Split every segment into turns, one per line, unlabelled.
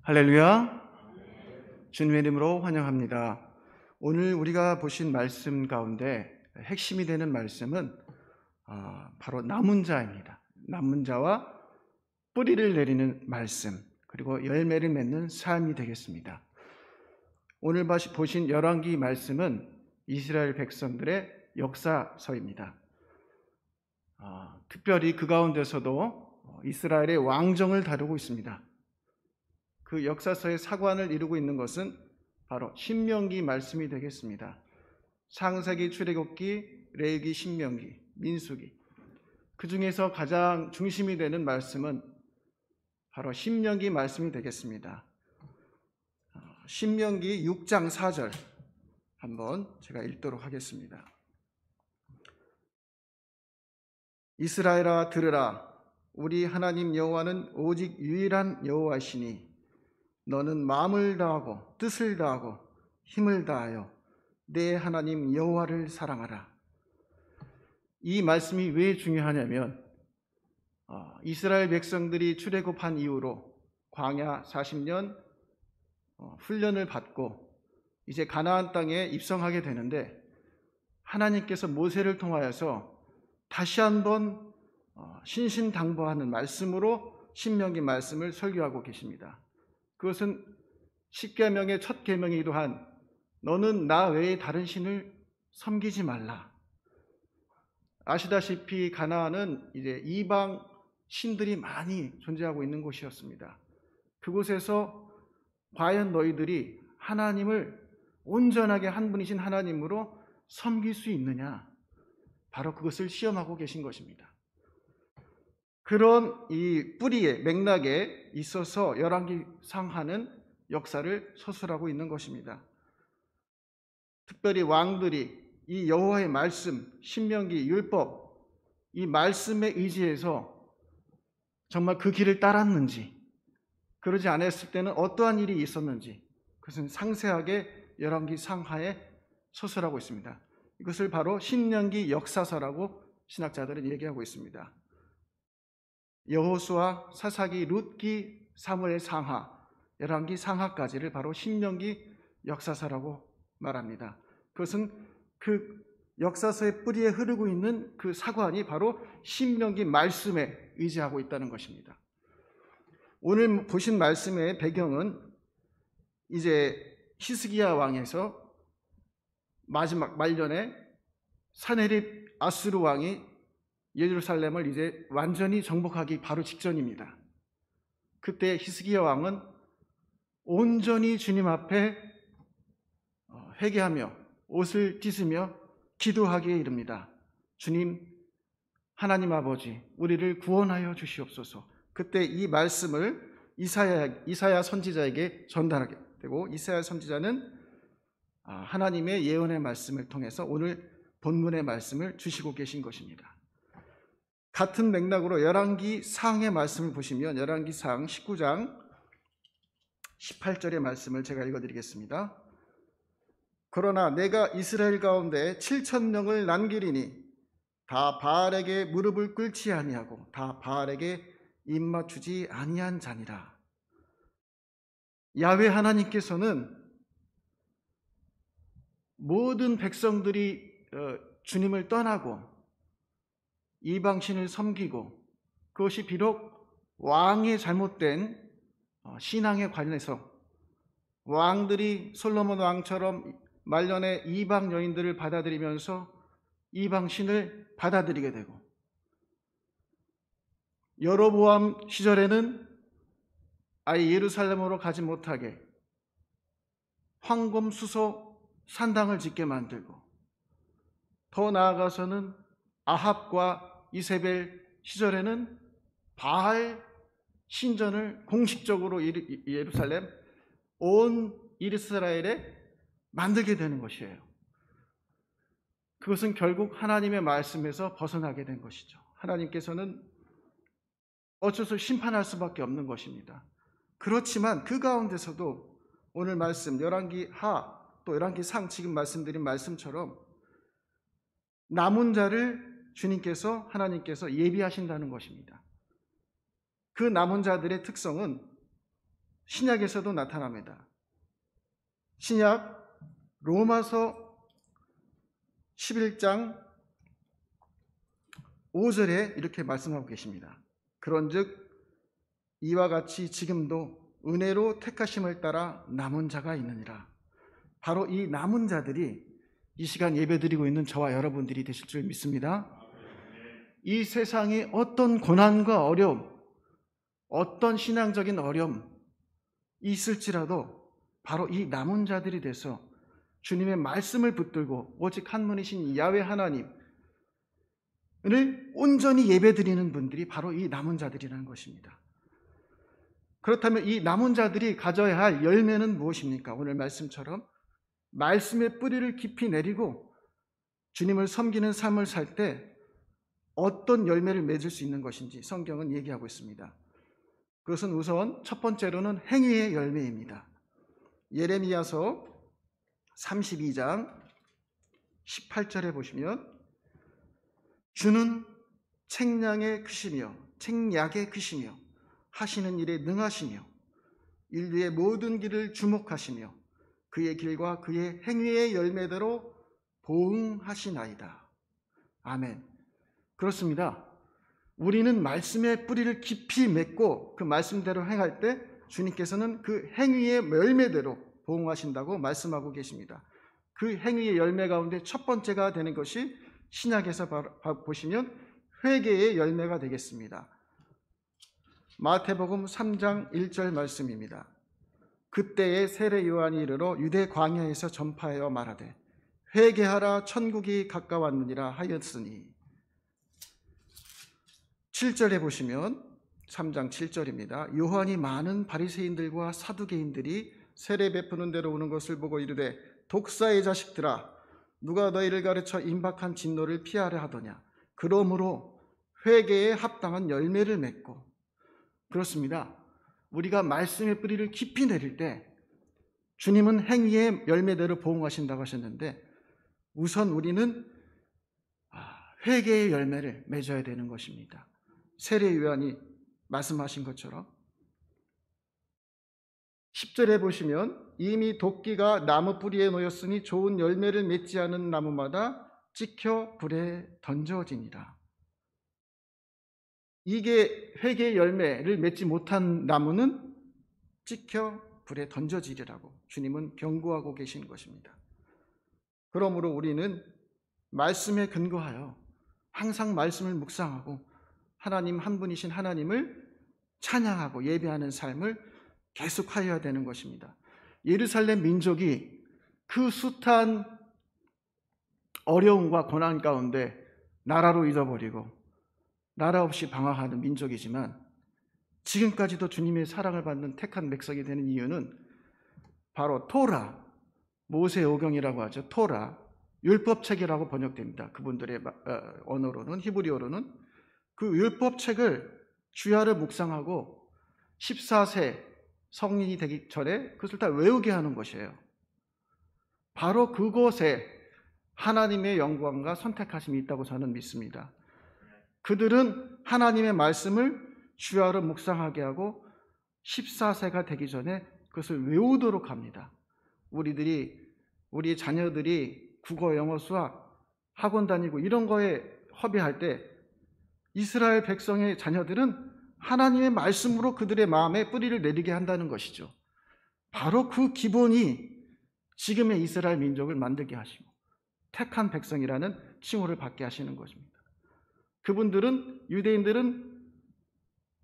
할렐루야. 주님의 이름으로 환영합니다. 오늘 우리가 보신 말씀 가운데 핵심이 되는 말씀은 바로 남은 자입니다. 남은 자와 뿌리를 내리는 말씀, 그리고 열매를 맺는 삶이 되겠습니다. 오늘 보신 열왕기 말씀은 이스라엘 백성들의 역사서입니다. 특별히 그 가운데서도 이스라엘의 왕정을 다루고 있습니다. 그 역사서의 사관을 이루고 있는 것은 바로 신명기 말씀이 되겠습니다. 창세기, 출애굽기, 레위기, 신명기, 민수기, 그 중에서 가장 중심이 되는 말씀은 바로 신명기 말씀이 되겠습니다. 신명기 6장 4절 한번 제가 읽도록 하겠습니다. 이스라엘아 들으라, 우리 하나님 여호와는 오직 유일한 여호와시니 너는 마음을 다하고 뜻을 다하고 힘을 다하여 내 하나님 여호와를 사랑하라. 이 말씀이 왜 중요하냐면 이스라엘 백성들이 출애굽한 이후로 광야 40년 훈련을 받고 이제 가나안 땅에 입성하게 되는데, 하나님께서 모세를 통하여서 다시 한번 신신당부하는 말씀으로 신명기 말씀을 설교하고 계십니다. 그것은 십계명의 첫 계명이기도 한 너는 나 외에 다른 신을 섬기지 말라. 아시다시피 가나안은 이제 이방 신들이 많이 존재하고 있는 곳이었습니다. 그곳에서 과연 너희들이 하나님을 온전하게 한 분이신 하나님으로 섬길 수 있느냐, 바로 그것을 시험하고 계신 것입니다. 그런 이 뿌리의 맥락에 있어서 열왕기 상하는 역사를 서술하고 있는 것입니다. 특별히 왕들이 이 여호와의 말씀, 신명기, 율법, 이 말씀에 의지해서 정말 그 길을 따랐는지, 그러지 않았을 때는 어떠한 일이 있었는지, 그것은 상세하게 열왕기 상하에 서술하고 있습니다. 이것을 바로 신명기 역사서라고 신학자들은 얘기하고 있습니다. 여호수아, 사사기, 룻기, 사무엘 상하, 열왕기 상하까지를 바로 신명기 역사서라고 말합니다. 그것은 그 역사서의 뿌리에 흐르고 있는 그 사관이 바로 신명기 말씀에 의지하고 있다는 것입니다. 오늘 보신 말씀의 배경은 이제 히스기야 왕에서 마지막 말년에 사네립 아수르 왕이 예루살렘을 이제 완전히 정복하기 바로 직전입니다. 그때 히스기야 왕은 온전히 주님 앞에 회개하며 옷을 찢으며 기도하기에 이릅니다. 주님, 하나님 아버지, 우리를 구원하여 주시옵소서. 그때 이 말씀을 이사야 선지자에게 전달하게 되고, 이사야 선지자는 하나님의 예언의 말씀을 통해서 오늘 본문의 말씀을 주시고 계신 것입니다. 같은 맥락으로 열왕기 상의 말씀을 보시면 열왕기 상 19장 18절의 말씀을 제가 읽어드리겠습니다. 그러나 내가 이스라엘 가운데 7,000명을 남기리니 다 바알에게 무릎을 꿇지 아니하고 다 바알에게 입맞추지 아니한 자니라. 야훼 하나님께서는 모든 백성들이 주님을 떠나고 이방신을 섬기고, 그것이 비록 왕의 잘못된 신앙에 관해서 왕들이 솔로몬 왕처럼 말년에 이방 여인들을 받아들이면서 이방신을 받아들이게 되고, 여로보암 시절에는 아예 예루살렘으로 가지 못하게 황금 수소 산당을 짓게 만들고, 더 나아가서는 아합과 이세벨 시절에는 바알 신전을 공식적으로 예루살렘 온 이스라엘에 만들게 되는 것이에요. 그것은 결국 하나님의 말씀에서 벗어나게 된 것이죠. 하나님께서는 어쩔 수 없이 심판할 수밖에 없는 것입니다. 그렇지만 그 가운데서도 오늘 말씀 열왕기 하 또 열왕기 상, 지금 말씀드린 말씀처럼 남은 자를 주님께서, 하나님께서 예비하신다는 것입니다. 그 남은 자들의 특성은 신약에서도 나타납니다. 신약 로마서 11장 5절에 이렇게 말씀하고 계십니다. 그런즉 이와 같이 지금도 은혜로 택하심을 따라 남은 자가 있느니라. 바로 이 남은 자들이 이 시간 예배드리고 있는 저와 여러분들이 되실 줄 믿습니다. 이 세상에 어떤 고난과 어려움, 어떤 신앙적인 어려움이 있을지라도 바로 이 남은 자들이 돼서 주님의 말씀을 붙들고 오직 한 분이신 야훼 하나님을 온전히 예배드리는 분들이 바로 이 남은 자들이라는 것입니다. 그렇다면 이 남은 자들이 가져야 할 열매는 무엇입니까? 오늘 말씀처럼 말씀의 뿌리를 깊이 내리고 주님을 섬기는 삶을 살 때 어떤 열매를 맺을 수 있는 것인지 성경은 얘기하고 있습니다. 그것은 우선 첫 번째로는 행위의 열매입니다. 예레미야서 32장 18절에 보시면 주는 책량의 크시며 책략의 크시며 하시는 일에 능하시며 인류의 모든 길을 주목하시며 그의 길과 그의 행위의 열매대로 보응하시나이다. 아멘. 그렇습니다. 우리는 말씀의 뿌리를 깊이 맺고 그 말씀대로 행할 때 주님께서는 그 행위의 열매대로 보응하신다고 말씀하고 계십니다. 그 행위의 열매 가운데 첫 번째가 되는 것이 신약에서 보시면 회개의 열매가 되겠습니다. 마태복음 3장 1절 말씀입니다. 그때에 세례 요한이 이르러 유대 광야에서 전파하여 말하되 회개하라 천국이 가까웠느니라 하였으니. 7절에 보시면 3장 7절입니다. 요한이 많은 바리새인들과 사두개인들이 세례 베푸는 데로 오는 것을 보고 이르되 독사의 자식들아 누가 너희를 가르쳐 임박한 진노를 피하려 하더냐. 그러므로 회개에 합당한 열매를 맺고. 그렇습니다. 우리가 말씀의 뿌리를 깊이 내릴 때 주님은 행위의 열매대로 보응하신다고 하셨는데 우선 우리는 회개의 열매를 맺어야 되는 것입니다. 세례 요한이 말씀하신 것처럼 10절에 보시면 이미 도끼가 나무 뿌리에 놓였으니 좋은 열매를 맺지 않은 나무마다 찍혀 불에 던져지니라. 이게 회개의 열매를 맺지 못한 나무는 찍혀 불에 던져지리라고 주님은 경고하고 계신 것입니다. 그러므로 우리는 말씀에 근거하여 항상 말씀을 묵상하고 하나님 한 분이신 하나님을 찬양하고 예배하는 삶을 계속하여야 되는 것입니다. 예루살렘 민족이 그 숱한 어려움과 고난 가운데 나라로 잊어버리고 나라 없이 방황하는 민족이지만 지금까지도 주님의 사랑을 받는 택한 백성이 되는 이유는 바로 토라, 모세오경이라고 하죠. 토라, 율법책이라고 번역됩니다. 그분들의 언어로는, 히브리어로는 그 율법책을 주야를 묵상하고 14세 성인이 되기 전에 그것을 다 외우게 하는 것이에요. 바로 그곳에 하나님의 영광과 선택하심이 있다고 저는 믿습니다. 그들은 하나님의 말씀을 주야로 묵상하게 하고 14세가 되기 전에 그것을 외우도록 합니다. 우리 자녀들이 국어, 영어, 수학 학원 다니고 이런 거에 허비할 때 이스라엘 백성의 자녀들은 하나님의 말씀으로 그들의 마음에 뿌리를 내리게 한다는 것이죠. 바로 그 기본이 지금의 이스라엘 민족을 만들게 하시고 택한 백성이라는 칭호를 받게 하시는 것입니다. 유대인들은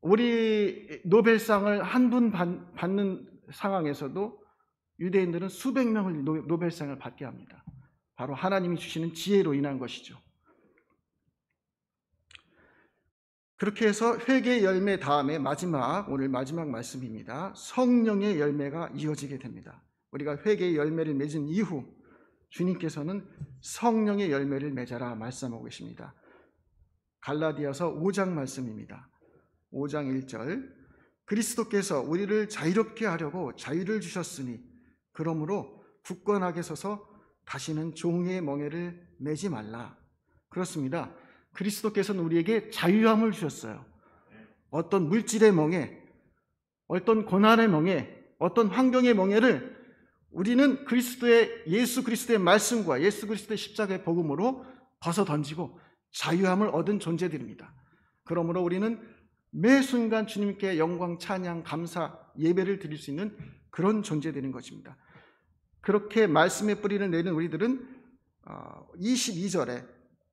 우리 노벨상을 한 분 받는 상황에서도 유대인들은 수백 명을 노벨상을 받게 합니다. 바로 하나님이 주시는 지혜로 인한 것이죠. 그렇게 해서 회개의 열매 다음에 오늘 마지막 말씀입니다. 성령의 열매가 이어지게 됩니다. 우리가 회개의 열매를 맺은 이후 주님께서는 성령의 열매를 맺어라 말씀하고 계십니다. 갈라디아서 5장 말씀입니다. 5장 1절 그리스도께서 우리를 자유롭게 하려고 자유를 주셨으니 그러므로 굳건하게 서서 다시는 종의 멍에를 매지 말라. 그렇습니다. 그리스도께서는 우리에게 자유함을 주셨어요. 어떤 물질의 멍에 어떤 고난의 멍에, 어떤 환경의 멍에를 우리는 예수 그리스도의 말씀과 예수 그리스도의 십자가의 복음으로 벗어 던지고 자유함을 얻은 존재들입니다. 그러므로 우리는 매 순간 주님께 영광, 찬양, 감사, 예배를 드릴 수 있는 그런 존재들인 것입니다. 그렇게 말씀의 뿌리를 내는 우리들은 22절에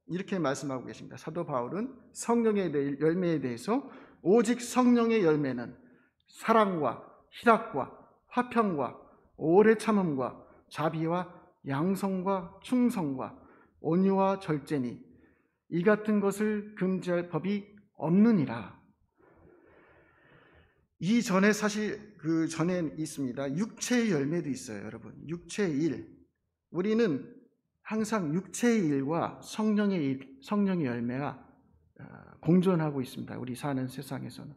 이렇게 말씀하고 계십니다. 사도 바울은 성령의 열매에 대해서 오직 성령의 열매는 사랑과 희락과 화평과 오래 참음과 자비와 양성과 충성과 온유와 절제니 이 같은 것을 금지할 법이 없느니라. 이 전에 사실 그 전에 있습니다. 육체의 열매도 있어요, 여러분. 육체의 일. 우리는 항상 육체의 일과 성령의 열매가 공존하고 있습니다. 우리 사는 세상에서는.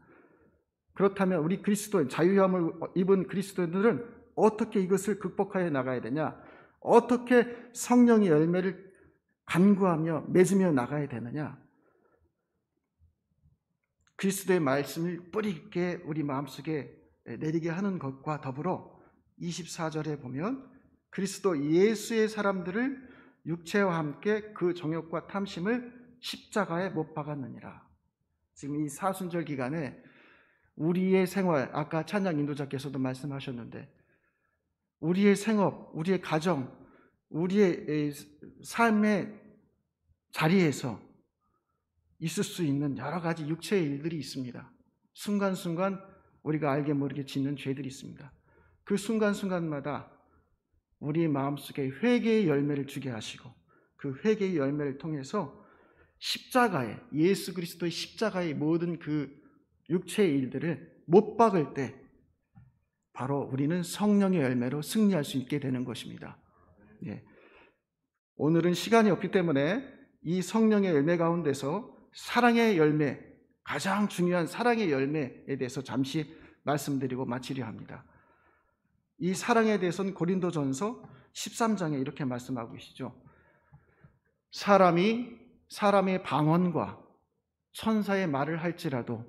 그렇다면 우리 그리스도인, 자유함을 입은 그리스도인들은 어떻게 이것을 극복하여 나가야 되냐? 어떻게 성령의 열매를 간구하며 맺으며 나가야 되느냐? 그리스도의 말씀을 뿌리 있게 우리 마음속에 내리게 하는 것과 더불어 24절에 보면 그리스도 예수의 사람들을 육체와 함께 그 정욕과 탐심을 십자가에 못 박았느니라. 지금 이 사순절 기간에 우리의 생활, 아까 찬양 인도자께서도 말씀하셨는데 우리의 생업, 우리의 가정, 우리의 삶의 자리에서 있을 수 있는 여러 가지 육체의 일들이 있습니다. 순간순간 우리가 알게 모르게 짓는 죄들이 있습니다. 그 순간순간마다 우리의 마음속에 회개의 열매를 주게 하시고 그 회개의 열매를 통해서 십자가에, 예수 그리스도의 십자가의 모든 그 육체의 일들을 못 박을 때 바로 우리는 성령의 열매로 승리할 수 있게 되는 것입니다. 예. 오늘은 시간이 없기 때문에 이 성령의 열매 가운데서 사랑의 열매, 가장 중요한 사랑의 열매에 대해서 잠시 말씀드리고 마치려 합니다. 이 사랑에 대해서는 고린도전서 13장에 이렇게 말씀하고 계시죠. 사람의 방언과 천사의 말을 할지라도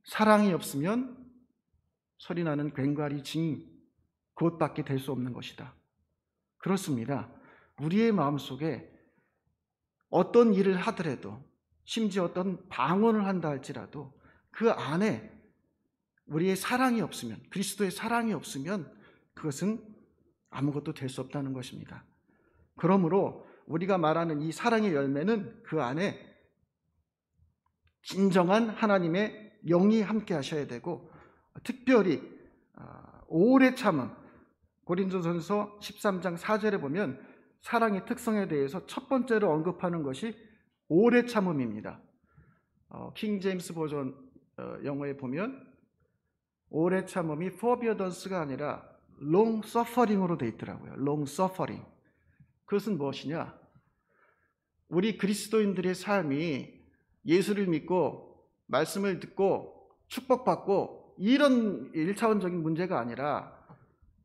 사랑이 없으면 소리나는 괭과리 징 그것밖에 될 수 없는 것이다. 그렇습니다. 우리의 마음속에 어떤 일을 하더라도 심지어 어떤 방언을 한다 할지라도 그 안에 우리의 사랑이 없으면, 그리스도의 사랑이 없으면 그것은 아무것도 될 수 없다는 것입니다. 그러므로 우리가 말하는 이 사랑의 열매는 그 안에 진정한 하나님의 영이 함께 하셔야 되고 특별히 오래 참음, 고린도전서 13장 4절에 보면 사랑의 특성에 대해서 첫 번째로 언급하는 것이 오래 참음입니다. 킹 제임스 버전 영어에 보면 오래 참음이 forbearance가 아니라 long suffering으로 되어 있더라고요. long suffering. 그것은 무엇이냐? 우리 그리스도인들의 삶이 예수를 믿고 말씀을 듣고 축복받고 이런 1차원적인 문제가 아니라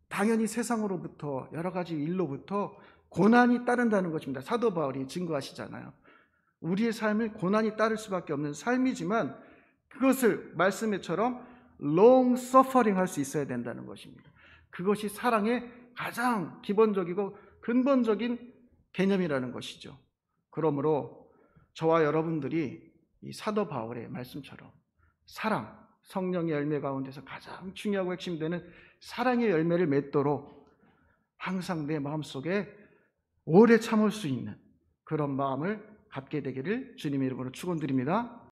당연히 세상으로부터 여러 가지 일로부터 고난이 따른다는 것입니다. 사도 바울이 증거하시잖아요. 우리의 삶을 고난이 따를 수밖에 없는 삶이지만 그것을 말씀처럼 long suffering 할 수 있어야 된다는 것입니다. 그것이 사랑의 가장 기본적이고 근본적인 개념이라는 것이죠. 그러므로 저와 여러분들이 이 사도 바울의 말씀처럼 사랑, 성령의 열매 가운데서 가장 중요하고 핵심되는 사랑의 열매를 맺도록 항상 내 마음속에 오래 참을 수 있는 그런 마음을 갖게 되기를 주님의 이름으로 축원드립니다.